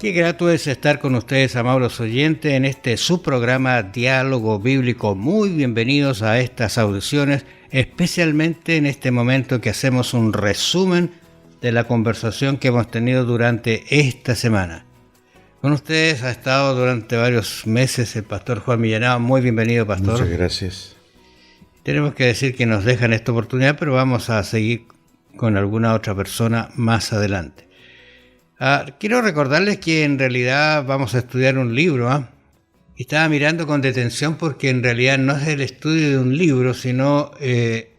Qué grato es estar con ustedes, amables oyentes, en este su programa Diálogo Bíblico. Muy bienvenidos a estas audiciones, especialmente en este momento que hacemos un resumen de la conversación que hemos tenido durante esta semana. Con ustedes ha estado durante varios meses el pastor Juan Millanao. Muy bienvenido, pastor. Muchas gracias. Tenemos que decir que nos dejan esta oportunidad, pero vamos a seguir con alguna otra persona más adelante. Quiero recordarles que en realidad vamos a estudiar un libro. Estaba mirando con detención porque en realidad no es el estudio de un libro, sino de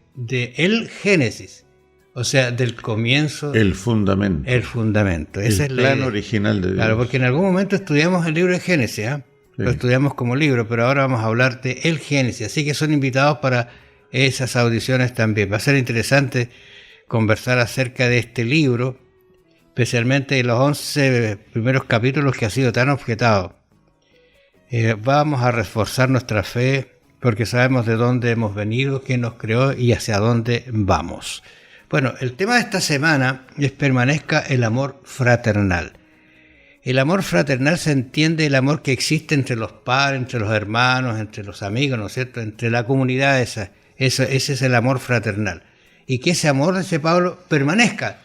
el Génesis, o sea, del comienzo. El fundamento. El fundamento. Ese es el plan original de Dios. Claro, porque en algún momento estudiamos el libro de Génesis, Sí. Lo estudiamos como libro, pero ahora vamos a hablar de el Génesis, así que son invitados para esas audiciones también. Va a ser interesante conversar acerca de este libro, especialmente los 11 primeros capítulos que ha sido tan objetado. Vamos a reforzar nuestra fe porque sabemos de dónde hemos venido, quién nos creó y hacia dónde vamos. Bueno, el tema de esta semana es permanezca el amor fraternal. El amor fraternal se entiende el amor que existe entre los padres, entre los hermanos, entre los amigos, ¿no es cierto? Entre la comunidad, ese es el amor fraternal. Y que ese amor, dice Pablo, permanezca.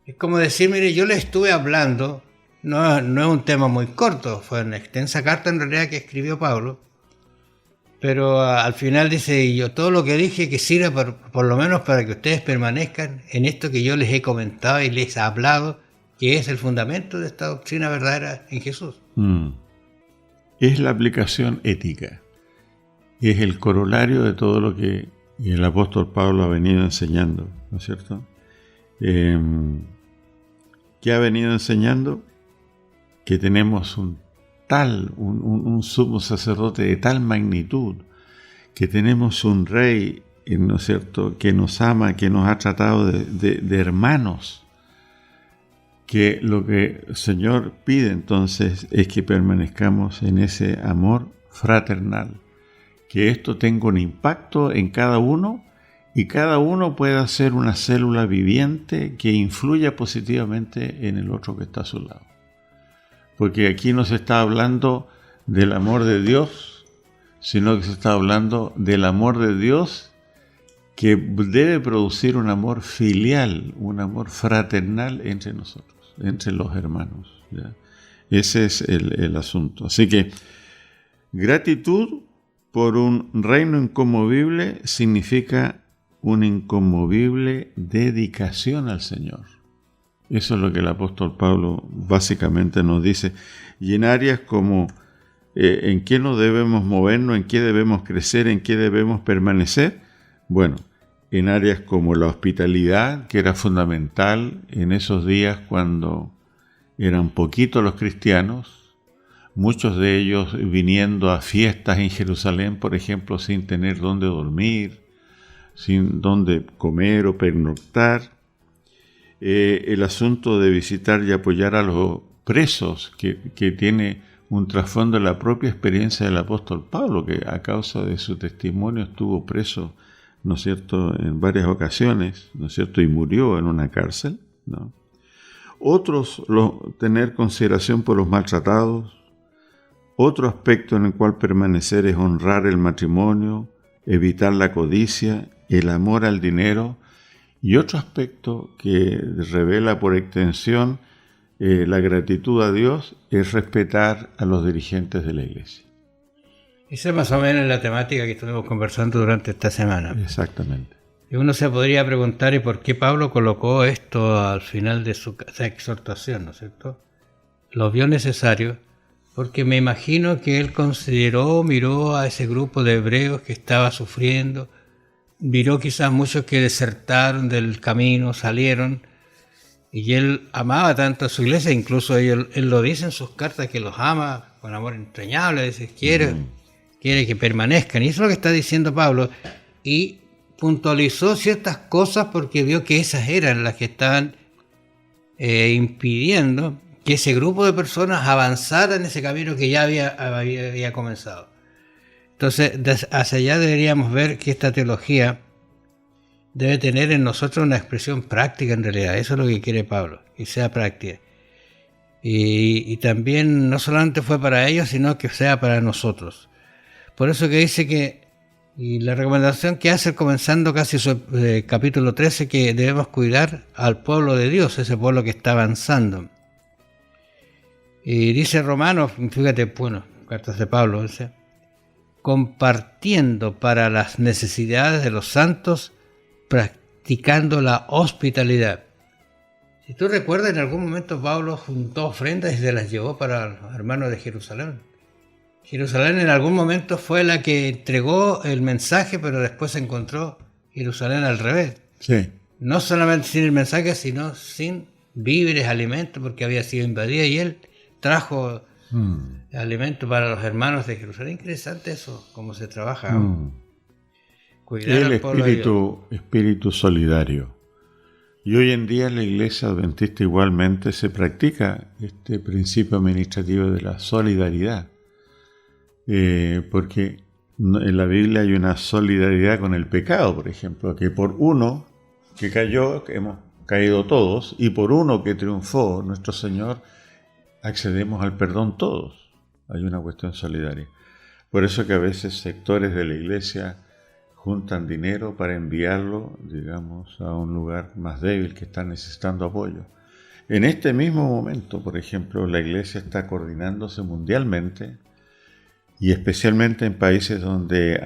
Es como decir, mire, yo le estuve hablando, no es un tema muy corto, fue una extensa carta en realidad que escribió Pablo, pero al final dice, yo todo lo que dije que sirva por lo menos para que ustedes permanezcan en esto que yo les he comentado y les he hablado, que es el fundamento de esta doctrina verdadera en Jesús. Es la aplicación ética, es el corolario de todo lo que el apóstol Pablo ha venido enseñando, ¿no es cierto? ¿Qué ha venido enseñando? Que tenemos un sumo sacerdote de tal magnitud, que tenemos un rey, ¿no es cierto?, que nos ama, que nos ha tratado de hermanos, que lo que el Señor pide entonces es que permanezcamos en ese amor fraternal, que esto tenga un impacto en cada uno y cada uno pueda ser una célula viviente que influya positivamente en el otro que está a su lado. Porque aquí no se está hablando del amor de Dios, sino que se está hablando del amor de Dios que debe producir un amor filial, un amor fraternal entre nosotros, entre los hermanos, ¿ya? Ese es el asunto. Así que gratitud por un reino inconmovible significa una inconmovible dedicación al Señor. Eso es lo que el apóstol Pablo básicamente nos dice. Y en áreas como en qué no debemos movernos, en qué debemos crecer, en qué debemos permanecer. Bueno, en áreas como la hospitalidad, que era fundamental en esos días cuando eran poquitos los cristianos, muchos de ellos viniendo a fiestas en Jerusalén, por ejemplo, sin tener dónde dormir, sin dónde comer o pernoctar. El asunto de visitar y apoyar a los presos, que tiene un trasfondo en la propia experiencia del apóstol Pablo, que a causa de su testimonio estuvo preso, ¿no es cierto?, en varias ocasiones, ¿no es cierto?, y murió en una cárcel, ¿no? Otros, tener consideración por los maltratados. Otro aspecto en el cual permanecer es honrar el matrimonio, evitar la codicia, el amor al dinero, y otro aspecto que revela por extensión la gratitud a Dios es respetar a los dirigentes de la iglesia. Esa es más o menos la temática que estuvimos conversando durante esta semana. Exactamente. Y uno se podría preguntar, ¿y por qué Pablo colocó esto al final de su exhortación, ¿no es cierto? Lo vio necesario porque me imagino que él miró a ese grupo de hebreos que estaba sufriendo, miró quizás muchos que desertaron del camino, salieron, y él amaba tanto a su iglesia, incluso él lo dice en sus cartas que los ama con amor entrañable, dice, quiere que permanezcan, y eso es lo que está diciendo Pablo, y puntualizó ciertas cosas porque vio que esas eran las que estaban impidiendo que ese grupo de personas avanzara en ese camino que ya había comenzado. Entonces, hacia allá deberíamos ver que esta teología debe tener en nosotros una expresión práctica en realidad. Eso es lo que quiere Pablo, que sea práctica. Y también no solamente fue para ellos, sino que sea para nosotros. Por eso que dice que, y la recomendación que hace comenzando casi su capítulo 13, que debemos cuidar al pueblo de Dios, ese pueblo que está avanzando. Y dice Romanos, fíjate, bueno, cartas de Pablo, dice, compartiendo para las necesidades de los santos, practicando la hospitalidad. Si tú recuerdas, en algún momento Pablo juntó ofrendas y se las llevó para los hermanos de Jerusalén. Jerusalén en algún momento fue la que entregó el mensaje, pero después se encontró Jerusalén al revés. Sí. No solamente sin el mensaje, sino sin víveres, alimentos, porque había sido invadida, y él trajo alimento para los hermanos de Jerusalén. Interesante eso, cómo se trabaja. Cuidar el espíritu solidario. Y hoy en día en la Iglesia Adventista igualmente se practica este principio administrativo de la solidaridad. Porque en la Biblia hay una solidaridad con el pecado, por ejemplo, que por uno que cayó, que hemos caído todos, y por uno que triunfó, nuestro Señor, accedemos al perdón todos. Hay una cuestión solidaria. Por eso que a veces sectores de la Iglesia juntan dinero para enviarlo, digamos, a un lugar más débil que está necesitando apoyo. En este mismo momento, por ejemplo, la Iglesia está coordinándose mundialmente, y especialmente en países donde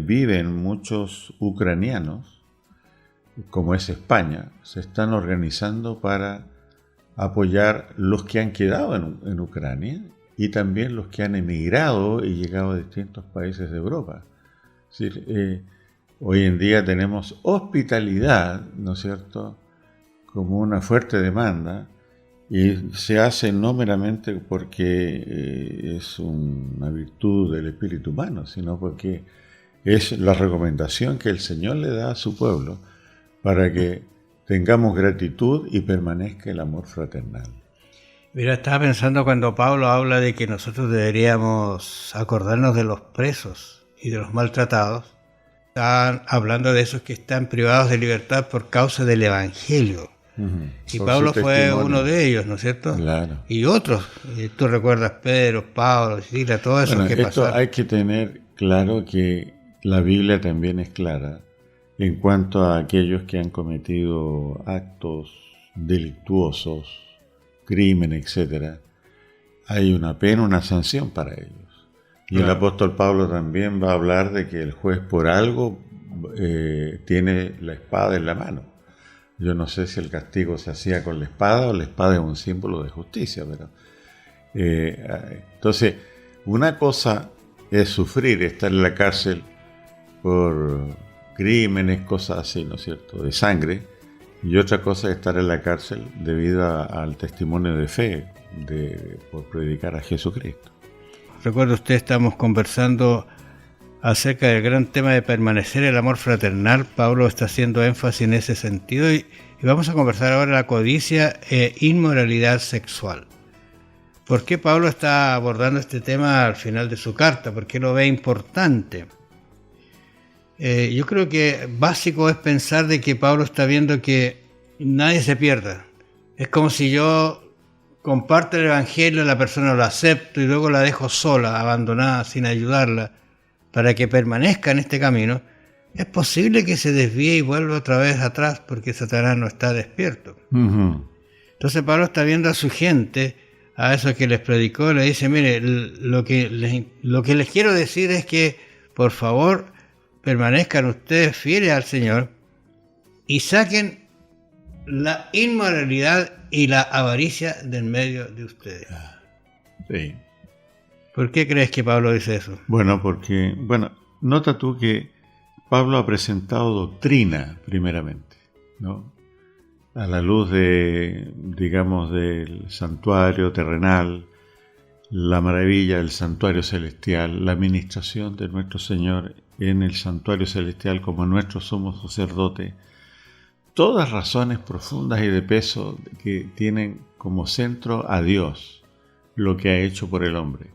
viven muchos ucranianos, como es España, se están organizando para apoyar los que han quedado en Ucrania y también los que han emigrado y llegado a distintos países de Europa. Es decir, hoy en día tenemos hospitalidad, ¿no es cierto?, como una fuerte demanda, y se hace no meramente porque es una virtud del espíritu humano, sino porque es la recomendación que el Señor le da a su pueblo para que tengamos gratitud y permanezca el amor fraternal. Mira, estaba pensando cuando Pablo habla de que nosotros deberíamos acordarnos de los presos y de los maltratados. Estaban hablando de esos que están privados de libertad por causa del Evangelio. Y por Pablo fue uno de ellos, ¿no es cierto? Claro. Y otros, tú recuerdas Pedro, Pablo, Sila, todo eso que pasó. Hay que tener claro que la Biblia también es clara en cuanto a aquellos que han cometido actos delictuosos, crímenes, etc. Hay una pena, una sanción para ellos. Y el apóstol Pablo también va a hablar de que el juez por algo tiene la espada en la mano. Yo no sé si el castigo se hacía con la espada o la espada es un símbolo de justicia, pero entonces una cosa es sufrir, estar en la cárcel por crímenes, cosas así, ¿no es cierto?, de sangre, y otra cosa es estar en la cárcel debido al testimonio de fe, por predicar a Jesucristo. Recuerda usted, estamos conversando acerca del gran tema de permanecer el amor fraternal. Pablo está haciendo énfasis en ese sentido y vamos a conversar ahora la codicia e inmoralidad sexual. ¿Por qué Pablo está abordando este tema al final de su carta? ¿Por qué lo ve importante? Yo creo que básico es pensar de que Pablo está viendo que nadie se pierda. Es como si yo comparto el Evangelio, la persona lo acepto y luego la dejo sola, abandonada, sin ayudarla, para que permanezca en este camino. Es posible que se desvíe y vuelva otra vez atrás porque Satanás no está despierto. Entonces Pablo está viendo a su gente, a esos que les predicó, le dice, mire, lo que les quiero decir es que, por favor, permanezcan ustedes fieles al Señor y saquen la inmoralidad y la avaricia del medio de ustedes. Sí. ¿Por qué crees que Pablo dice eso? Bueno, nota tú que Pablo ha presentado doctrina primeramente, ¿no? A la luz del santuario terrenal, la maravilla del santuario celestial, la administración de nuestro Señor en el santuario celestial como nuestro sumo sacerdote, todas razones profundas y de peso que tienen como centro a Dios, lo que ha hecho por el hombre.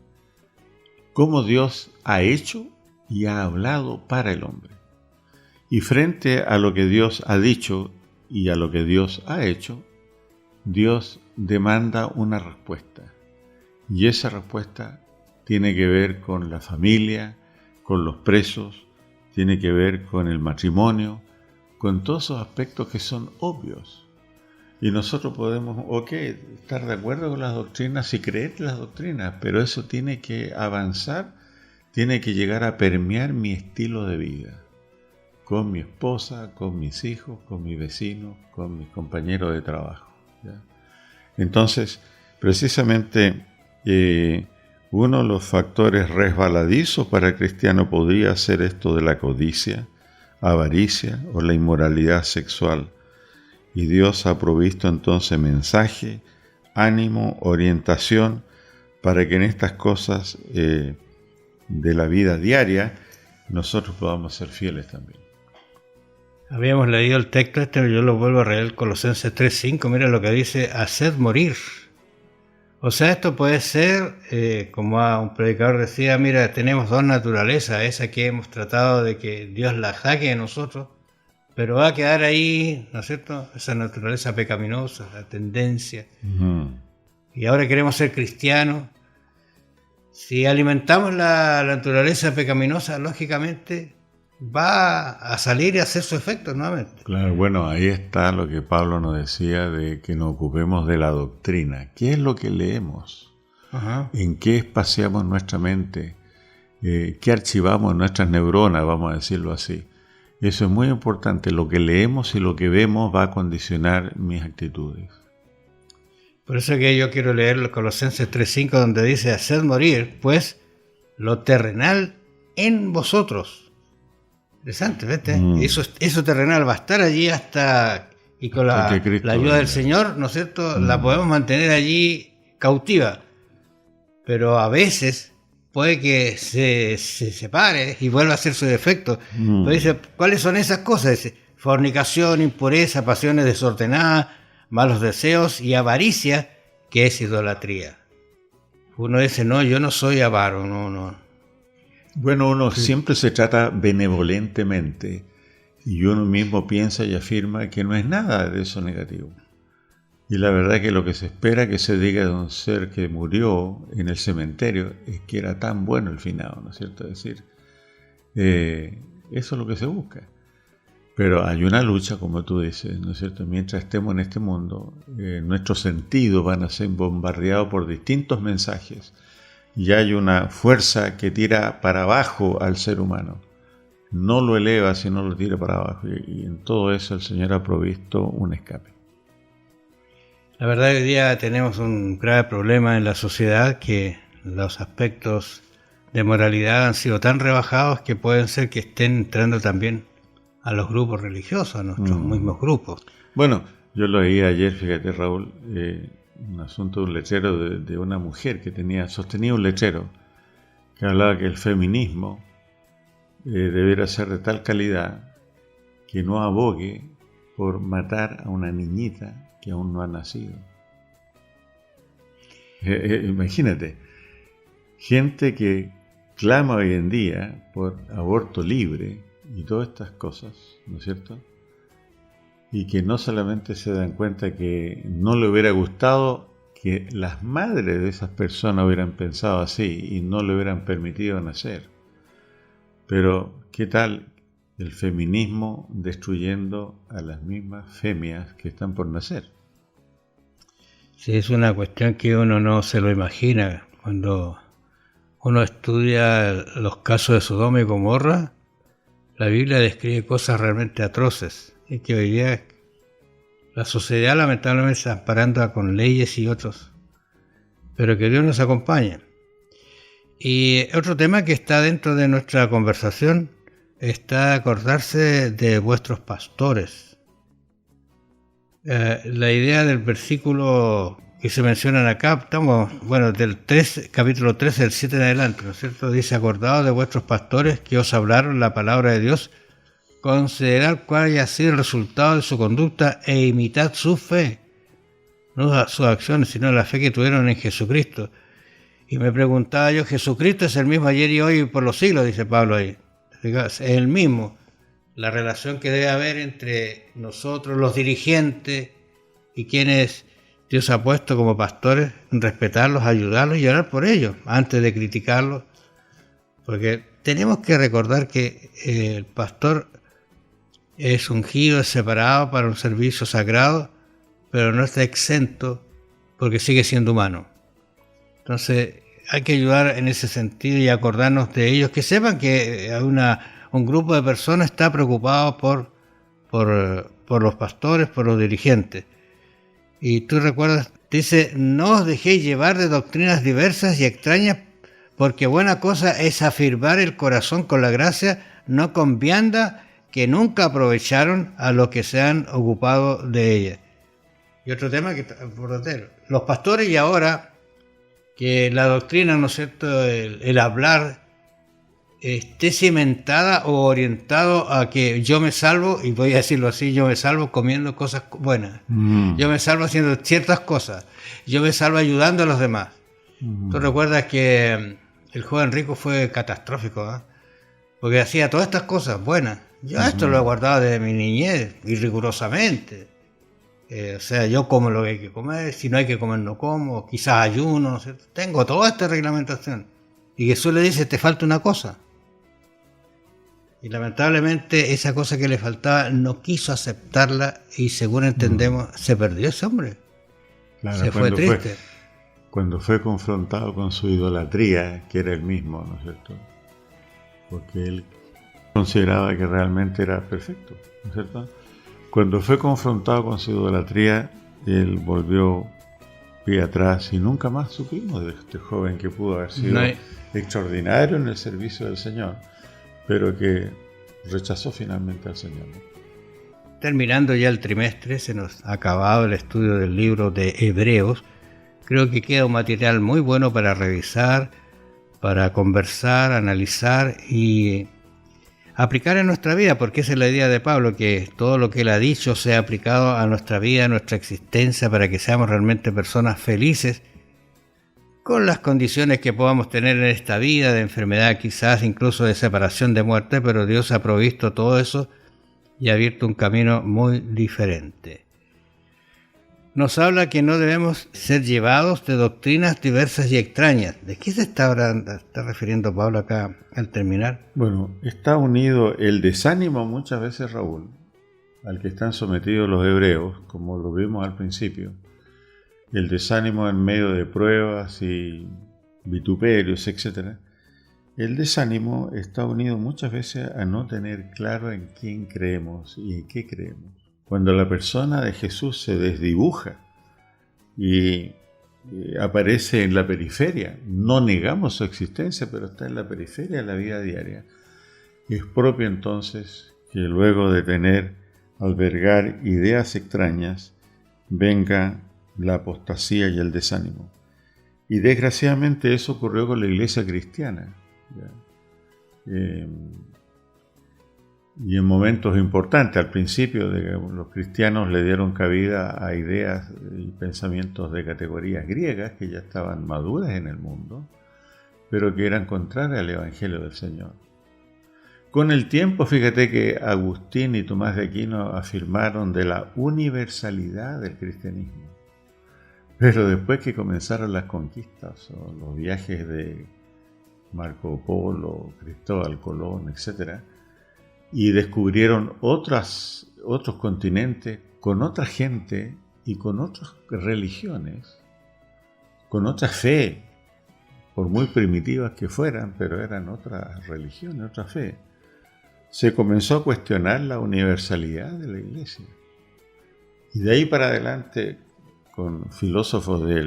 Cómo Dios ha hecho y ha hablado para el hombre. Y frente a lo que Dios ha dicho y a lo que Dios ha hecho, Dios demanda una respuesta. Y esa respuesta tiene que ver con la familia, con los presos, tiene que ver con el matrimonio, con todos esos aspectos que son obvios. Y nosotros podemos, estar de acuerdo con las doctrinas y creer las doctrinas, pero eso tiene que avanzar, tiene que llegar a permear mi estilo de vida, con mi esposa, con mis hijos, con mis vecinos, con mis compañeros de trabajo, ¿ya? Entonces, precisamente, uno de los factores resbaladizos para el cristiano podría ser esto de la codicia, avaricia o la inmoralidad sexual. Y Dios ha provisto entonces mensaje, ánimo, orientación, para que en estas cosas de la vida diaria nosotros podamos ser fieles también. Habíamos leído el texto pero yo lo vuelvo a leer, Colosenses 3:5, mira lo que dice, haced morir. O sea, esto puede ser, como un predicador decía, mira, tenemos dos naturalezas, esa que hemos tratado de que Dios la saque de nosotros, pero va a quedar ahí, ¿no es cierto?, esa naturaleza pecaminosa, la tendencia. Y ahora queremos ser cristianos. Si alimentamos la naturaleza pecaminosa, lógicamente va a salir y a hacer su efecto nuevamente. Claro, bueno, ahí está lo que Pablo nos decía de que nos ocupemos de la doctrina. ¿Qué es lo que leemos? Ajá. ¿En qué espaciamos nuestra mente? ¿Qué archivamos en nuestras neuronas, vamos a decirlo así? Eso es muy importante. Lo que leemos y lo que vemos va a condicionar mis actitudes. Por eso que yo quiero leer Colosenses 3:5, donde dice, haced morir, pues, lo terrenal en vosotros. Interesante, ¿viste? Eso terrenal va a estar allí hasta... Y con la ayuda del Señor, ¿no es cierto?, la podemos mantener allí cautiva. Pero a veces puede que se separe y vuelva a hacer su defecto. Entonces dice, ¿cuáles son esas cosas? Dice, fornicación, impureza, pasiones desordenadas, malos deseos y avaricia, que es idolatría. Uno dice, no, yo no soy avaro, no. Bueno, uno siempre se trata benevolentemente y uno mismo piensa y afirma que no es nada de eso negativo. Y la verdad es que lo que se espera que se diga de un ser que murió en el cementerio es que era tan bueno el finado, ¿no es cierto? Es decir, eso es lo que se busca. Pero hay una lucha, como tú dices, ¿no es cierto? Mientras estemos en este mundo, nuestros sentidos van a ser bombardeados por distintos mensajes. Y hay una fuerza que tira para abajo al ser humano. No lo eleva, sino lo tira para abajo. Y en todo eso el Señor ha provisto un escape. La verdad que hoy día tenemos un grave problema en la sociedad, que los aspectos de moralidad han sido tan rebajados que pueden ser que estén entrando también a los grupos religiosos, a nuestros mismos grupos. Bueno, yo lo leí ayer, fíjate, Raúl, un asunto de un lechero de una mujer que sostenía un lechero que hablaba que el feminismo debiera ser de tal calidad que no abogue por matar a una niñita que aún no ha nacido. Imagínate, gente que clama hoy en día por aborto libre y todas estas cosas, ¿no es cierto? Y que no solamente se dan cuenta que no le hubiera gustado que las madres de esas personas hubieran pensado así y no le hubieran permitido nacer. Pero, ¿qué tal el feminismo destruyendo a las mismas femias que están por nacer? Sí, es una cuestión que uno no se lo imagina. Cuando uno estudia los casos de Sodoma y Gomorra, la Biblia describe cosas realmente atroces. Y que hoy día la sociedad lamentablemente se está amparando con leyes y otros. Pero que Dios nos acompañe. Y otro tema que está dentro de nuestra conversación está acordarse de vuestros pastores. La idea del versículo que se mencionan acá, estamos, del capítulo 13, del 7 en adelante, ¿no es cierto? Dice, acordaos de vuestros pastores que os hablaron la palabra de Dios, considerad cuál haya sido el resultado de su conducta e imitad su fe, no sus acciones, sino la fe que tuvieron en Jesucristo. Y me preguntaba yo, Jesucristo es el mismo ayer y hoy y por los siglos, dice Pablo ahí. Es el mismo. La relación que debe haber entre nosotros, los dirigentes, y quienes Dios ha puesto como pastores respetarlos, ayudarlos y orar por ellos antes de criticarlos, porque tenemos que recordar que el pastor es ungido, es separado para un servicio sagrado, pero no está exento porque sigue siendo humano. Entonces hay que ayudar en ese sentido y acordarnos de ellos, que sepan que un grupo de personas está preocupado por los pastores, por los dirigentes. Y tú recuerdas, dice, no os dejéis llevar de doctrinas diversas y extrañas, porque buena cosa es afirmar el corazón con la gracia, no con vianda, que nunca aprovecharon a los que se han ocupado de ella. Y otro tema que los pastores, y ahora que la doctrina, ¿no es cierto?, el hablar esté cimentada o orientado a que yo me salvo, y voy a decirlo así, yo me salvo comiendo cosas buenas, yo me salvo haciendo ciertas cosas, yo me salvo ayudando a los demás. Tú recuerdas que el joven rico fue catastrófico, ¿eh? Porque hacía todas estas cosas buenas. Yo esto lo he guardado desde mi niñez y rigurosamente. O sea, yo como lo que hay que comer, si no hay que comer no como, quizás ayuno, ¿no es cierto? Tengo toda esta reglamentación. Y Jesús le dice, te falta una cosa. Y lamentablemente esa cosa que le faltaba no quiso aceptarla y según entendemos se perdió ese hombre. Claro, se fue triste. Cuando fue confrontado con su idolatría, que era el mismo, ¿no es cierto? Porque él consideraba que realmente era perfecto, ¿no es cierto? Cuando fue confrontado con su idolatría, él volvió pie atrás y nunca más supimos de este joven que pudo haber sido extraordinario en el servicio del Señor, pero que rechazó finalmente al Señor, ¿no? Terminando ya el trimestre, se nos ha acabado el estudio del libro de Hebreos. Creo que queda un material muy bueno para revisar, para conversar, analizar y aplicar en nuestra vida, porque esa es la idea de Pablo, que todo lo que él ha dicho sea aplicado a nuestra vida, a nuestra existencia, para que seamos realmente personas felices, con las condiciones que podamos tener en esta vida, de enfermedad quizás, incluso de separación, de muerte, pero Dios ha provisto todo eso y ha abierto un camino muy diferente. Nos habla que no debemos ser llevados de doctrinas diversas y extrañas. ¿De qué se está refiriendo Pablo acá al terminar? Bueno, está unido el desánimo muchas veces, Raúl, al que están sometidos los hebreos, como lo vimos al principio. El desánimo en medio de pruebas y vituperios, etc. El desánimo está unido muchas veces a no tener claro en quién creemos y en qué creemos. Cuando la persona de Jesús se desdibuja y aparece en la periferia, no negamos su existencia, pero está en la periferia de la vida diaria, es propio entonces que luego de albergar ideas extrañas, venga la apostasía y el desánimo. Y desgraciadamente eso ocurrió con la iglesia cristiana. Y en momentos importantes, al principio, los cristianos le dieron cabida a ideas y pensamientos de categorías griegas que ya estaban maduras en el mundo, pero que eran contrarias al Evangelio del Señor. Con el tiempo, fíjate que Agustín y Tomás de Aquino afirmaron de la universalidad del cristianismo. Pero después que comenzaron las conquistas o los viajes de Marco Polo, Cristóbal Colón, etc., y descubrieron otros continentes con otra gente y con otras religiones, con otra fe, por muy primitivas que fueran, pero eran otras religiones, otra fe. Se comenzó a cuestionar la universalidad de la iglesia. Y de ahí para adelante, con filósofos de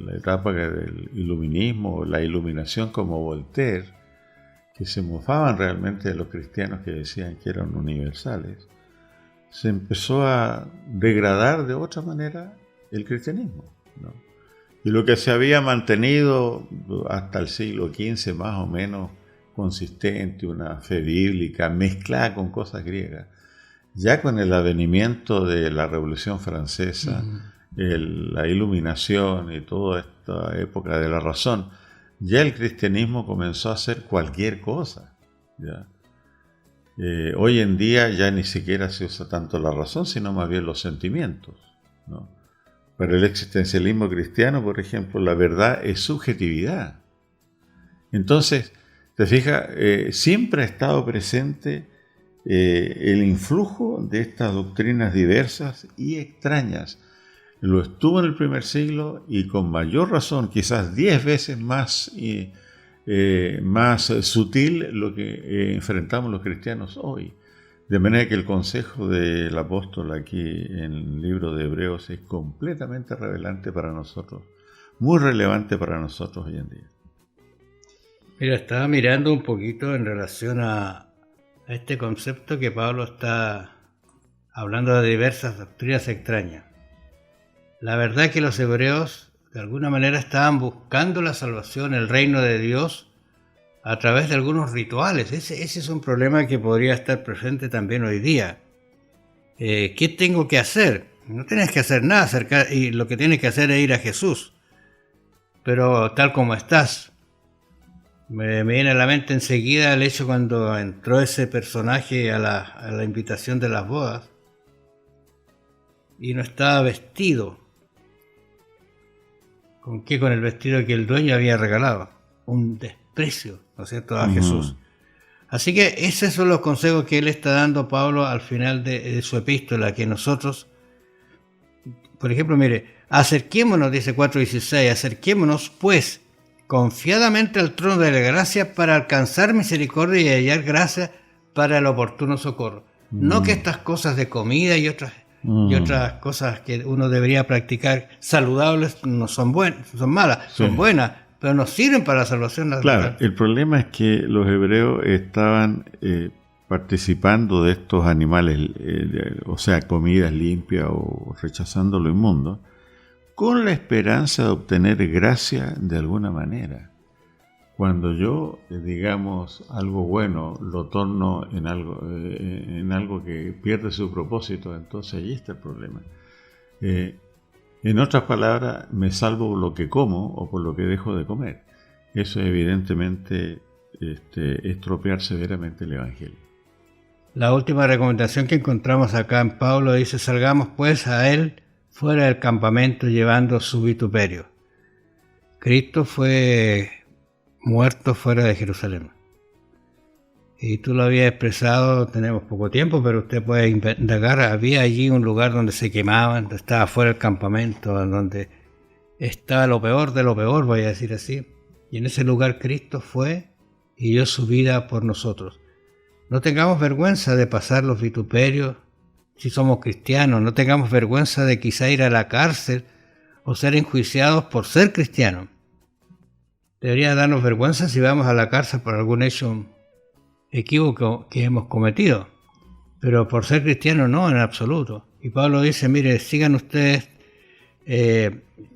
la etapa del iluminismo, la iluminación como Voltaire, que se mofaban realmente de los cristianos que decían que eran universales, se empezó a degradar de otra manera el cristianismo, ¿no? Y lo que se había mantenido hasta el siglo XV más o menos consistente, una fe bíblica mezclada con cosas griegas, ya con el advenimiento de la Revolución Francesa, la Iluminación y toda esta época de la razón, ya el cristianismo comenzó a hacer cualquier cosa, ¿ya? Hoy en día ya ni siquiera se usa tanto la razón, sino más bien los sentimientos, ¿no? Para el existencialismo cristiano, por ejemplo, la verdad es subjetividad. Entonces, te fijas, siempre ha estado presente el influjo de estas doctrinas diversas y extrañas. Lo estuvo en el primer siglo y con mayor razón, quizás 10 veces más sutil lo que enfrentamos los cristianos hoy. De manera que el consejo del apóstol aquí en el libro de Hebreos es completamente relevante para nosotros, muy relevante para nosotros hoy en día. Mira, estaba mirando un poquito en relación a este concepto que Pablo está hablando de diversas doctrinas extrañas. La verdad es que los hebreos de alguna manera estaban buscando la salvación, el reino de Dios, a través de algunos rituales. Ese es un problema que podría estar presente también hoy día. ¿Qué tengo que hacer? No tienes que hacer nada, y lo que tienes que hacer es ir a Jesús. Pero tal como estás, me viene a la mente enseguida el hecho cuando entró ese personaje a la invitación de las bodas y no estaba vestido. ¿Con qué? Con el vestido que el dueño había regalado. Un desprecio, ¿no es cierto?, a Jesús. Así que esos son los consejos que él está dando, Pablo, al final de su epístola, que nosotros, por ejemplo, mire, acerquémonos, dice 4:16, acerquémonos pues confiadamente al trono de la gracia para alcanzar misericordia y hallar gracia para el oportuno socorro. No que estas cosas de comida y otras cosas que uno debería practicar saludables no son buenas, son malas, son buenas, pero no sirven para la salvación natural. Claro, el problema es que los hebreos estaban participando de estos animales, o sea, comidas limpias o rechazando lo inmundo, con la esperanza de obtener gracia de alguna manera. Cuando yo, digamos, algo bueno lo torno en algo que pierde su propósito, entonces ahí está el problema. En otras palabras, me salvo por lo que como o por lo que dejo de comer. Eso evidentemente estropear severamente el Evangelio. La última recomendación que encontramos acá en Pablo dice: salgamos pues a él fuera del campamento llevando su vituperio. Cristo fue muerto fuera de Jerusalén. Y tú lo habías expresado, tenemos poco tiempo, pero usted puede indagar. Había allí un lugar donde se quemaban, donde estaba fuera del campamento, donde estaba lo peor de lo peor, voy a decir así. Y en ese lugar Cristo fue y dio su vida por nosotros. No tengamos vergüenza de pasar los vituperios si somos cristianos. No tengamos vergüenza de quizá ir a la cárcel o ser enjuiciados por ser cristianos. Debería darnos vergüenza si vamos a la cárcel por algún hecho equívoco que hemos cometido, pero por ser cristiano no, en absoluto. Y Pablo dice: mire, sigan ustedes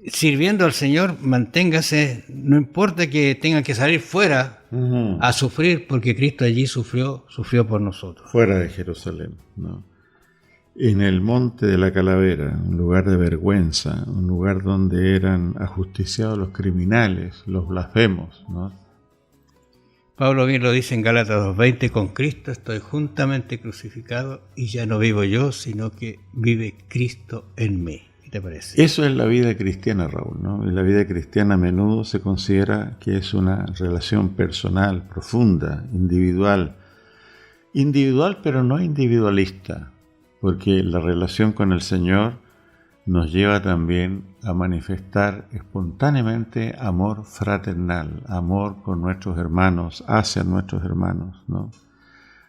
sirviendo al Señor, manténgase, no importa que tengan que salir fuera a sufrir, porque Cristo allí sufrió por nosotros. Fuera de Jerusalén, ¿no? En el monte de la calavera, un lugar de vergüenza, un lugar donde eran ajusticiados los criminales, los blasfemos, ¿no? Pablo bien lo dice en Gálatas 2:20: con Cristo estoy juntamente crucificado y ya no vivo yo, sino que vive Cristo en mí. ¿Qué te parece? Eso es la vida cristiana, Raúl, ¿no? La vida cristiana a menudo se considera que es una relación personal, profunda, individual, pero no individualista, porque la relación con el Señor nos lleva también a manifestar espontáneamente amor fraternal, amor con nuestros hermanos, hacia nuestros hermanos, ¿no?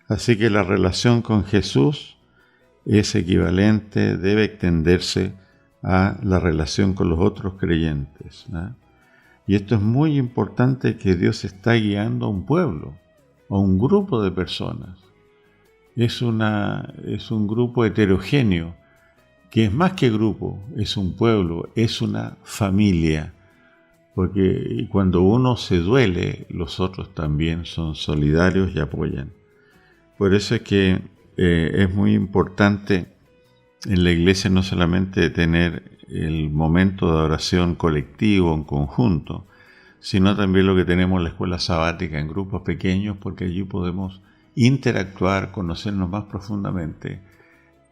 Así que la relación con Jesús es equivalente, debe extenderse a la relación con los otros creyentes, ¿no? Y esto es muy importante, que Dios está guiando a un pueblo, a un grupo de personas. Es un grupo heterogéneo, que es más que grupo, es un pueblo, es una familia, porque cuando uno se duele, los otros también son solidarios y apoyan. Por eso es que es muy importante en la iglesia no solamente tener el momento de oración colectivo, en conjunto, sino también lo que tenemos en la escuela sabática en grupos pequeños, porque allí podemos interactuar, conocernos más profundamente,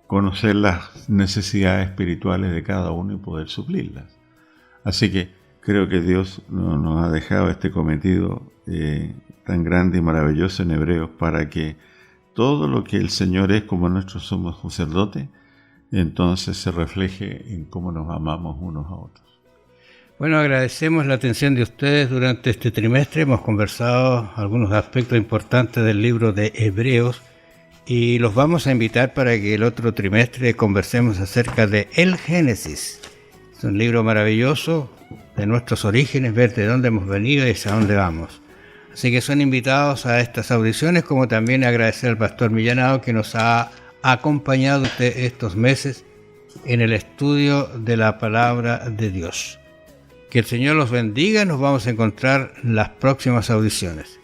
conocer las necesidades espirituales de cada uno y poder suplirlas. Así que creo que Dios nos ha dejado este cometido tan grande y maravilloso en Hebreos para que todo lo que el Señor es como nuestro sumo sacerdote, entonces se refleje en cómo nos amamos unos a otros. Bueno, agradecemos la atención de ustedes durante este trimestre. Hemos conversado algunos aspectos importantes del libro de Hebreos y los vamos a invitar para que el otro trimestre conversemos acerca de el Génesis. Es un libro maravilloso de nuestros orígenes, ver de dónde hemos venido y hacia dónde vamos. Así que son invitados a estas audiciones, como también agradecer al pastor Millanado que nos ha acompañado estos meses en el estudio de la palabra de Dios. Que el Señor los bendiga, nos vamos a encontrar en las próximas audiciones.